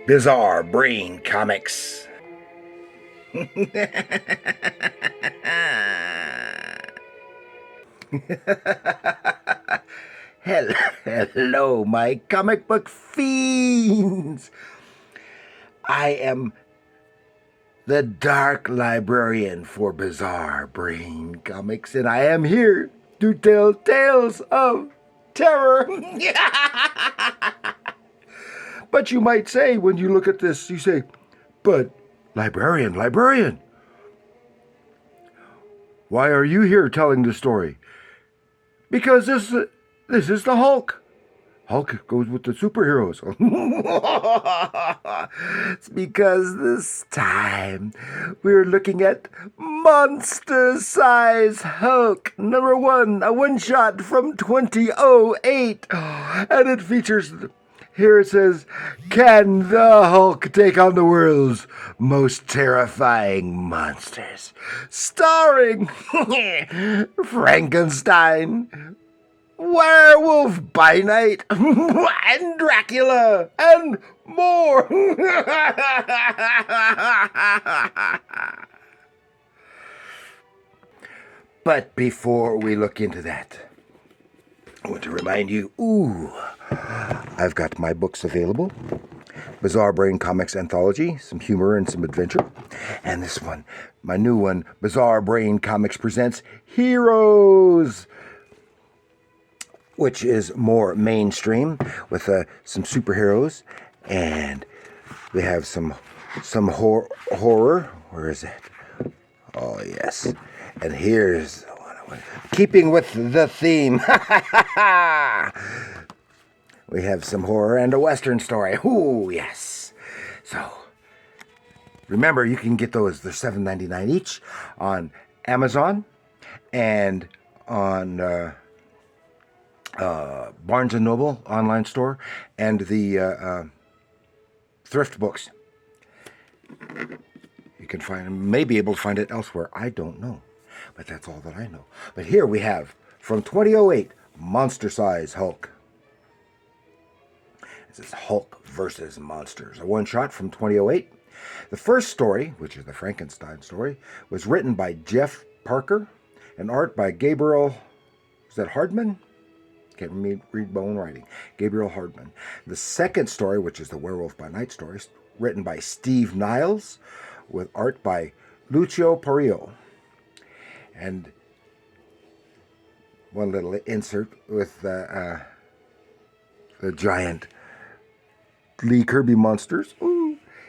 Bizarre Brain Comics. Hello, my comic book fiends. I am the Dark Librarian for Bizarre Brain Comics, and I am here to tell tales of terror. But you might say, when you look at this, you say, but librarian, why are you here telling the story? Because this is the Hulk. Hulk goes with the superheroes. It's because this time we're looking at Monster Size Hulk #1, a one-shot from 2008. And it features, here it says, can the Hulk take on the world's most terrifying monsters? Starring Frankenstein, Werewolf by night, and Dracula, and more. But before we look into that, I want to remind you, I've got my books available. Bizarre Brain Comics Anthology, some humor and some adventure. And this one, my new one, Bizarre Brain Comics presents Heroes, which is more mainstream with some superheroes, and we have some horror. Where is it? Oh yes, and here's keeping with the theme. We have some horror and a Western story. Ooh yes. So remember, you can get those. They're $7.99 each on Amazon and on Barnes & Noble online store, and the thrift books. You can may be able to find it elsewhere. I don't know, but that's all that I know. But here we have, from 2008, Monster Size Hulk. This is Hulk versus Monsters, a one-shot from 2008. The first story, which is the Frankenstein story, was written by Jeff Parker and art by Gabriel, is that Hardman? Can't read my own writing. Gabriel Hardman. The second story, which is the Werewolf by Night story, written by Steve Niles, with art by Lucio Parrillo. And one little insert with the giant Lee Kirby monsters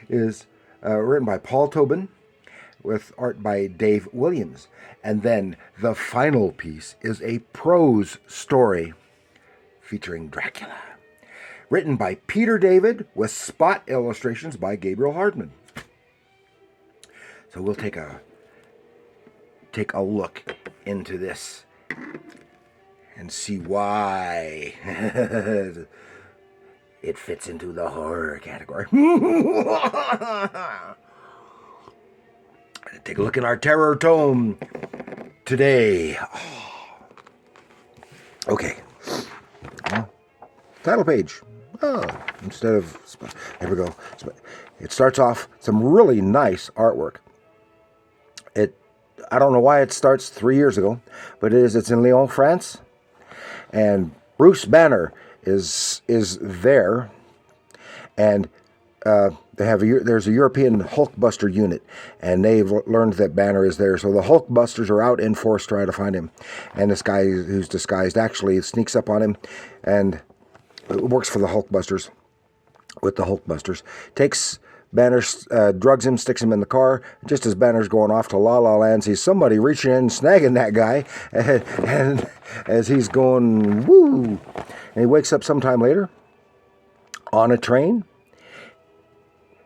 is written by Paul Tobin, with art by Dave Williams. And then the final piece is a prose story featuring Dracula, written by Peter David with spot illustrations by Gabriel Hardman. So we'll take a look into this and see why it fits into the horror category. Take a look in our terror tome today. Okay. Title page. Instead of, here we go. It starts off some really nice artwork. I don't know why it starts 3 years ago, but it's in Lyon, France, and Bruce Banner is there, and there's a European Hulkbuster unit, and they've learned that Banner is there, so the Hulkbusters are out in force trying to find him, and this guy who's disguised actually sneaks up on him, and works for the Hulkbusters, with the Hulkbusters, takes Banner, drugs him, sticks him in the car. Just as Banner's going off to La La Land, sees somebody reaching in and snagging that guy, and as he's going, woo, and he wakes up sometime later on a train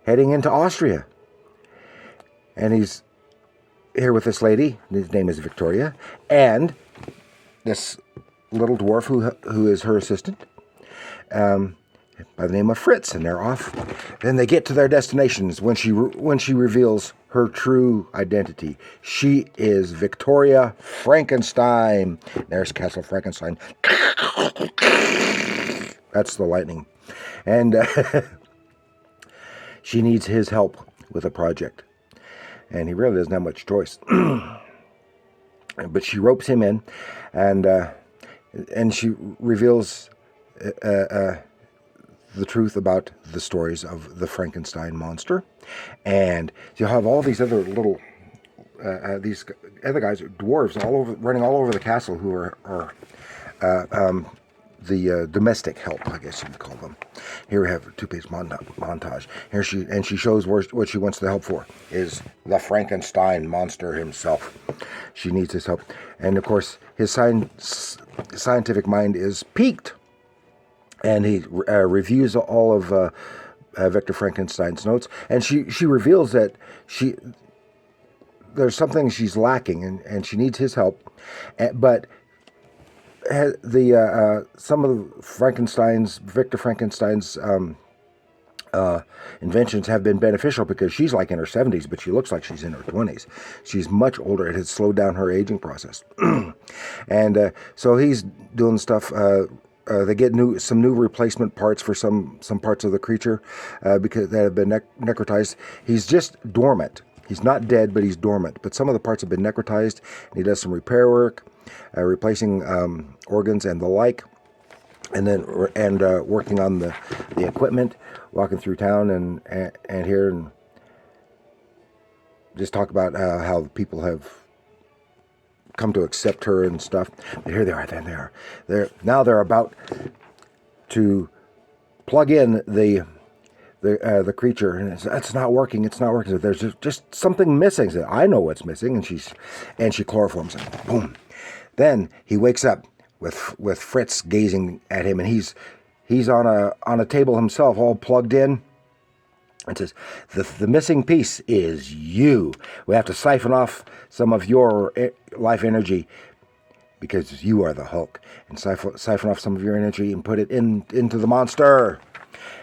heading into Austria. And he's here with this lady, his name is Victoria, and this little dwarf who is her assistant, by the name of Fritz, and they're off. Then they get to their destinations when she reveals her true identity. She is Victoria Frankenstein. There's Castle Frankenstein. That's the lightning. And she needs his help with a project, and he really doesn't have much choice. But she ropes him in, and she reveals the truth about the stories of the Frankenstein monster, and you have all these other little these other guys, dwarves, running all over the castle, who are the domestic help, I guess you would call them. Here we have a two-page montage. Here she shows what she wants the help for is the Frankenstein monster himself. She needs his help, and of course his scientific mind is piqued, and he reviews all of Victor Frankenstein's notes, and she reveals that there's something she's lacking, and she needs his help, but some of Victor Frankenstein's inventions have been beneficial because she's like in her 70s, but she looks like she's in her 20s. She's much older. It has slowed down her aging process. And so he's doing stuff. They get some new replacement parts for some parts of the creature because they have been necrotized. He's just dormant. He's not dead, but he's dormant. But some of the parts have been necrotized, and he does some repair work, replacing organs and the like, and then working on the equipment, walking through town and here, and just talk about how people have come to accept her and stuff. But here they are. Then they're about to plug in the creature, and it's not working. It's not working. There's just something missing. So I know what's missing, and she chloroforms him. Boom. Then he wakes up with Fritz gazing at him, and he's on a table himself, all plugged in, and says, "The missing piece is you. We have to siphon off some of your life energy because you are the Hulk, and siphon off some of your energy and put it into the monster."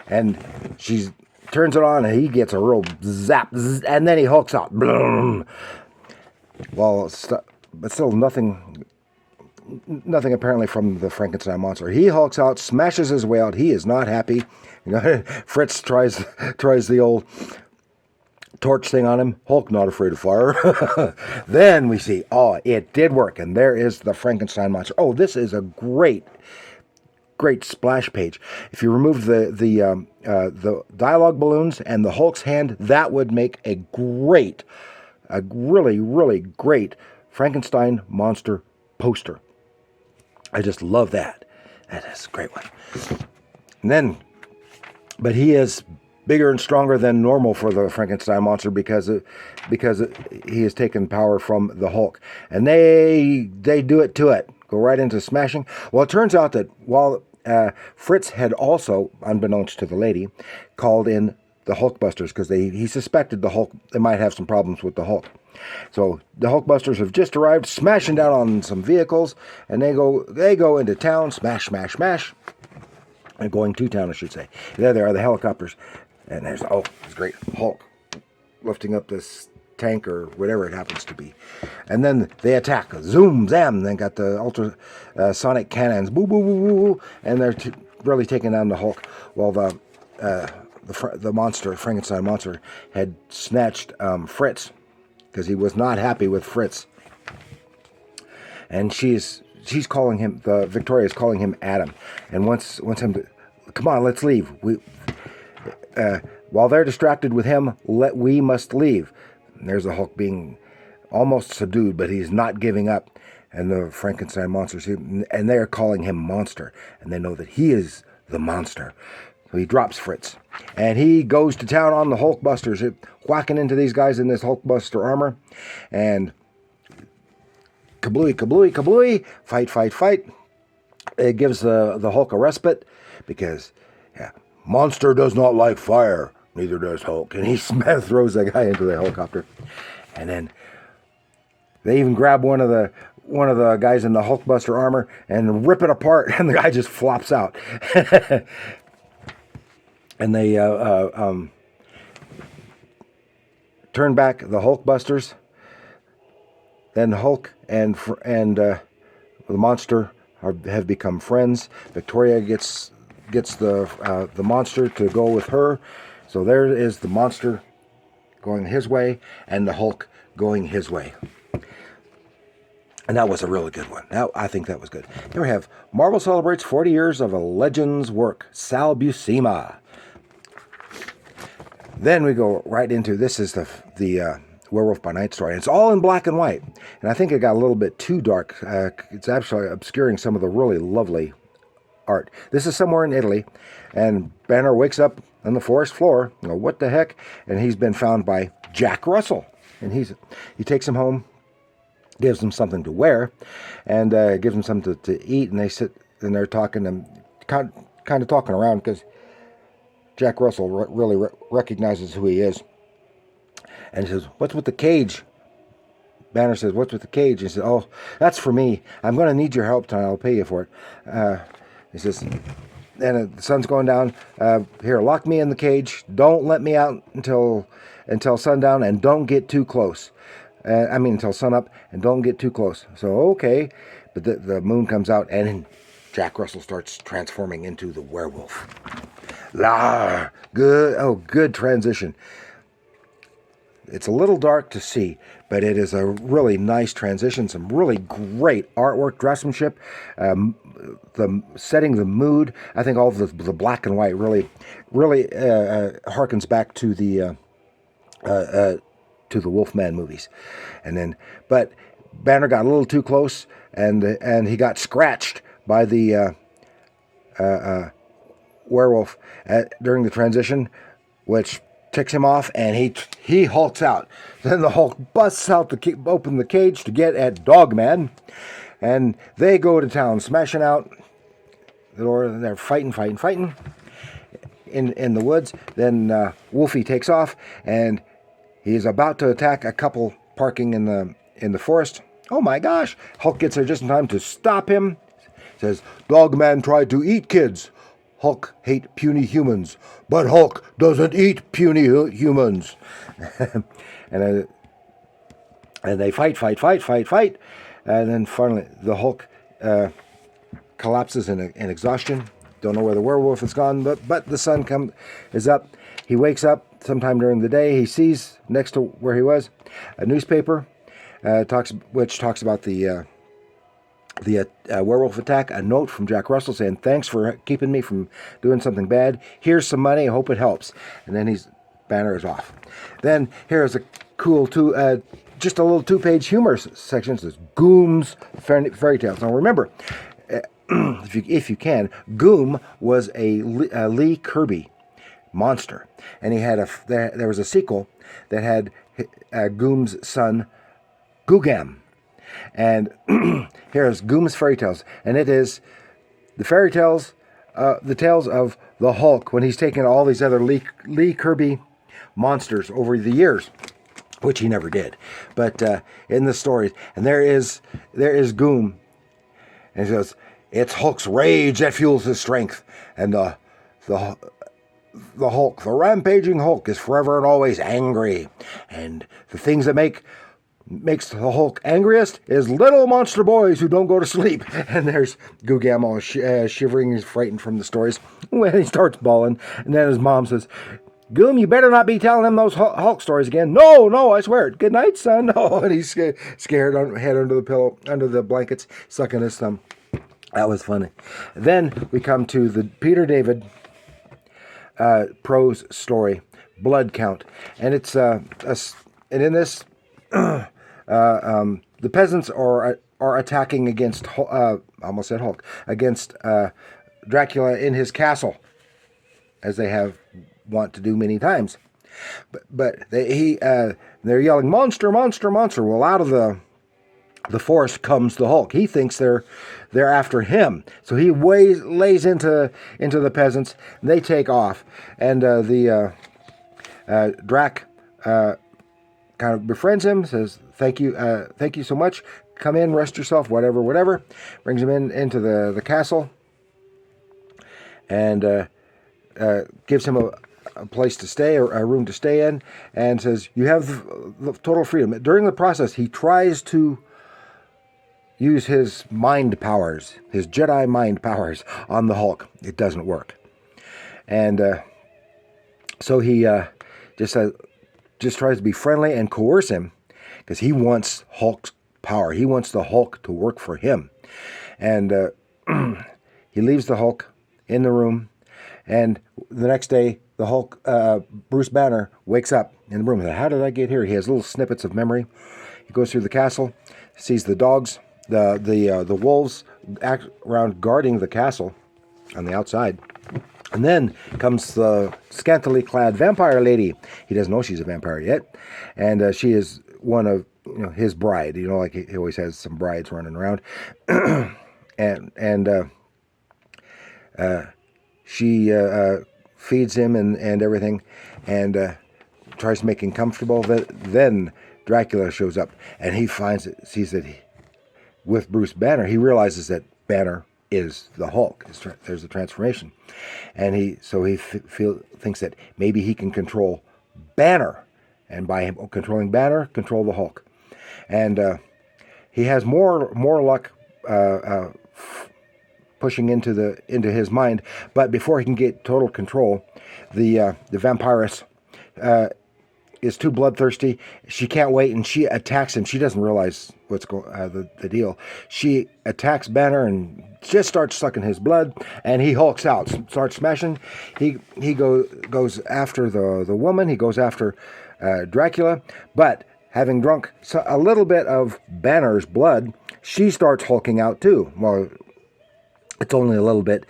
And she turns it on, and he gets a real zap, and then he hulks out. Bloom. Well, but still nothing apparently from the Frankenstein monster. He hulks out, smashes his way out. He is not happy. Fritz tries the old torch thing on him. Hulk not afraid of fire. Then we see, it did work, and there is the Frankenstein monster. Oh, this is a great splash page. If you remove the dialogue balloons and the Hulk's hand, that would make a really, really great Frankenstein monster poster. I just love that. That is a great one. But he is bigger and stronger than normal for the Frankenstein monster because he has taken power from the Hulk, and they do it to it. Go right into smashing. Well, it turns out that while Fritz had also, unbeknownst to the lady, called in the Hulkbusters because he suspected the Hulk, they might have some problems with the Hulk. So the Hulkbusters have just arrived, smashing down on some vehicles, and they go into town, smash, smash, smash, and going to town, I should say. There they are, the helicopters, and there's this great Hulk lifting up this tank or whatever it happens to be, and then they attack. Zoom, zam. Then got the ultrasonic cannons, boo, boo, boo, boo, boo, and they're really taking down the Hulk. While the monster, Frankenstein monster, had snatched Fritz because he was not happy with Fritz, and she's calling him. Victoria is calling him Adam, and wants him to come on. Let's leave. While they're distracted with him, we must leave. And there's the Hulk being almost subdued, but he's not giving up. And the Frankenstein monsters, and they're calling him Monster, and they know that he is the monster. So he drops Fritz, and he goes to town on the Hulkbusters, whacking into these guys in this Hulkbuster armor, and kablooey, kablooey, kablooey, fight, fight, fight. It gives the Hulk a respite because, Monster does not like fire. Neither does Hulk. And he throws that guy into the helicopter. And then they even grab one of the guys in the Hulkbuster armor and rip it apart, and the guy just flops out. And they turn back the Hulkbusters. Then Hulk and the monster have become friends. Victoria gets the monster to go with her. So there is the monster going his way and the Hulk going his way. And that was a really good one. I think that was good. Here we have Marvel celebrates 40 years of a Legends work, Sal Buscema. Then we go right into, this is the Werewolf by Night story. It's all in black and white. And I think it got a little bit too dark. It's actually obscuring some of the really lovely art. This is somewhere in Italy, and Banner wakes up on the forest floor. You know, what the heck? And he's been found by Jack Russell. And he takes him home, gives him something to wear, and gives him something to eat. And they sit and they're talking and kind of talking around because Jack Russell really recognizes who he is. And he says, "What's with the cage?" Banner says, "What's with the cage?" He says, "Oh, that's for me. I'm going to need your help tonight. I'll pay you for it." He says, and the sun's going down. Here, lock me in the cage. Don't let me out until sundown, and don't get too close. Until sunup, and don't get too close. So, okay. But the moon comes out, and Jack Russell starts transforming into the werewolf. Good transition. It's a little dark to see, but it is a really nice transition. Some really great artwork, draftsmanship, the setting, the mood. I think all of the black and white really harkens back to the Wolfman movies. But Banner got a little too close, and he got scratched by the werewolf during the transition, which ticks him off, and he hulks out. Then the Hulk busts out open the cage to get at Dogman, and they go to town, smashing out the door. And they're fighting in the woods. Then Wolfie takes off, and he's about to attack a couple parking in the forest. Oh my gosh! Hulk gets there just in time to stop him. Says, "Dogman tried to eat kids. Hulk hate puny humans, but Hulk doesn't eat puny humans." and they fight, and then finally the Hulk collapses in exhaustion. Don't know where the werewolf has gone, but the sun is up. He wakes up sometime during the day. He sees next to where he was a newspaper, which talks about the werewolf attack. A note from Jack Russell saying, "Thanks for keeping me from doing something bad. Here's some money. I hope it helps." And then Banner is off. Then here's a cool just a little 2-page humor section. It says Goom's Fairy Tales. Now remember, if you can, Goom was a Lee Kirby monster, and there was a sequel that had Goom's son Googam. And here's Goom's Fairy Tales, and it is the fairy tales, the tales of the Hulk when he's taken all these other Lee Kirby monsters over the years, which he never did. But in the stories, and there is Goom, and he says, "It's Hulk's rage that fuels his strength, and the Hulk, the rampaging Hulk, is forever and always angry, and the things that makes the Hulk angriest is little monster boys who don't go to sleep." And there's Googam all shivering. He's frightened from the stories when he starts bawling. And then his mom says, "Goom, you better not be telling him those Hulk stories again." No, I swear. Good night, son. No, and he's scared, head under the pillow, under the blankets, sucking his thumb. That was funny. Then we come to the Peter David prose story, Blood Count. And it's and in this, the peasants are attacking against I almost said Hulk, against Dracula in his castle, as they want to do many times. But they're yelling, "Monster, monster, monster!" Well, out of the forest comes the Hulk. He thinks they're after him, so he lays into the peasants. And they take off, and the Drac kind of befriends him, says, thank you so much. Come in, rest yourself, whatever. Brings him into the castle, and gives him a place to stay, or a room to stay in, and says, "You have the total freedom." During the process, he tries to use his mind powers, his Jedi mind powers, on the Hulk. It doesn't work. And So he just tries to be friendly and coerce him because he wants Hulk's power. He wants the Hulk to work for him. And he leaves the Hulk in the room. And the next day, the Hulk, Bruce Banner, wakes up in the room. How did I get here? He has little snippets of memory. He goes through the castle, sees the dogs, the wolves act around guarding the castle on the outside. And then comes the scantily clad vampire lady. He doesn't know she's a vampire yet. And she is one of his bride. Like he always has some brides running around. and she feeds him and everything, and tries to make him comfortable. Then Dracula shows up, and he sees that with Bruce Banner, he realizes that Banner is the Hulk. There's a transformation, and he thinks that maybe he can control Banner, and by him controlling Banner, control the Hulk, and he has more luck pushing into his mind. But before he can get total control, the vampiress is too bloodthirsty. She can't wait, and she attacks him. She doesn't realize what's the deal. She attacks Banner and just starts sucking his blood, and he hulks out, starts smashing. He goes after the woman. He goes after Dracula, but having drunk a little bit of Banner's blood, she starts hulking out too. Well, it's only a little bit,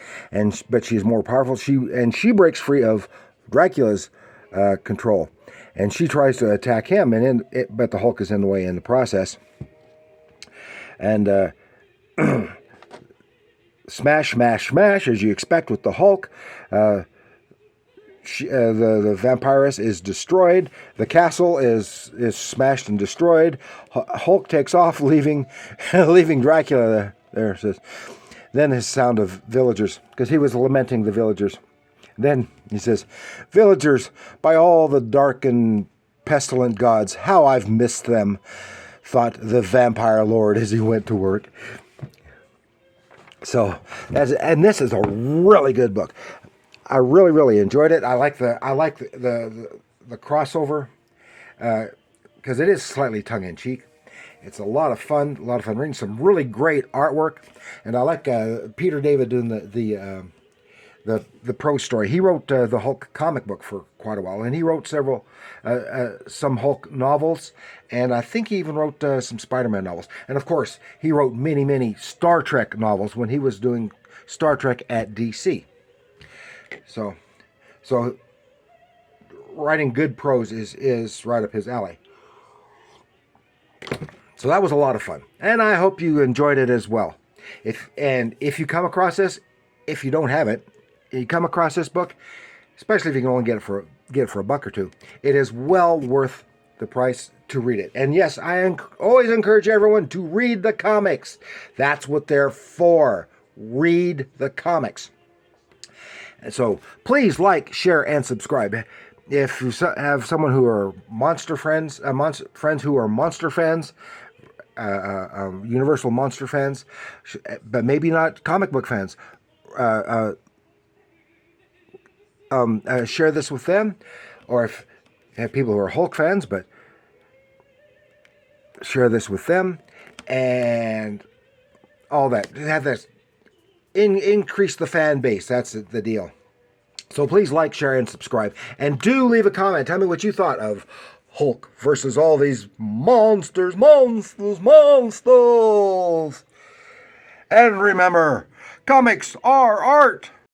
but she's more powerful. She breaks free of Dracula's control, and she tries to attack him, but the Hulk is in the way in the process. And smash, smash, smash, as you expect with the Hulk. The vampiress is destroyed. The castle is smashed and destroyed. Hulk takes off, leaving Dracula there. Says. Then his sound of villagers, because he was lamenting the villagers. Then he says, "Villagers, by all the dark and pestilent gods, how I've missed them," thought the vampire lord as he went to work. So, this is a really good book. I really, really enjoyed it. I like the crossover because it is slightly tongue in cheek. It's a lot of fun reading. Some really great artwork, and I like Peter David doing the prose story. He wrote the Hulk comic book for quite a while, and he wrote some Hulk novels, and I think he even wrote some Spider-Man novels. And of course, he wrote many Star Trek novels when he was doing Star Trek at DC. So writing good prose is right up his alley. So that was a lot of fun, and I hope you enjoyed it as well. If you come across this, if you don't have it, you come across this book, especially if you can only get it for $1 or $2, it is well worth the price to read it. And yes, I always encourage everyone to read the comics. That's what they're for. Read the comics. And so please like, share, and subscribe. If you have someone who are monster friends, friends who are monster fans, Universal monster fans, but maybe not comic book fans, share this with them. Or if you have people who are Hulk fans, but share this with them, and all that. Have this increase the fan base. That's the deal. So please like, share, and subscribe. And do leave a comment. Tell me what you thought of Hulk versus all these monsters. And remember, comics are art.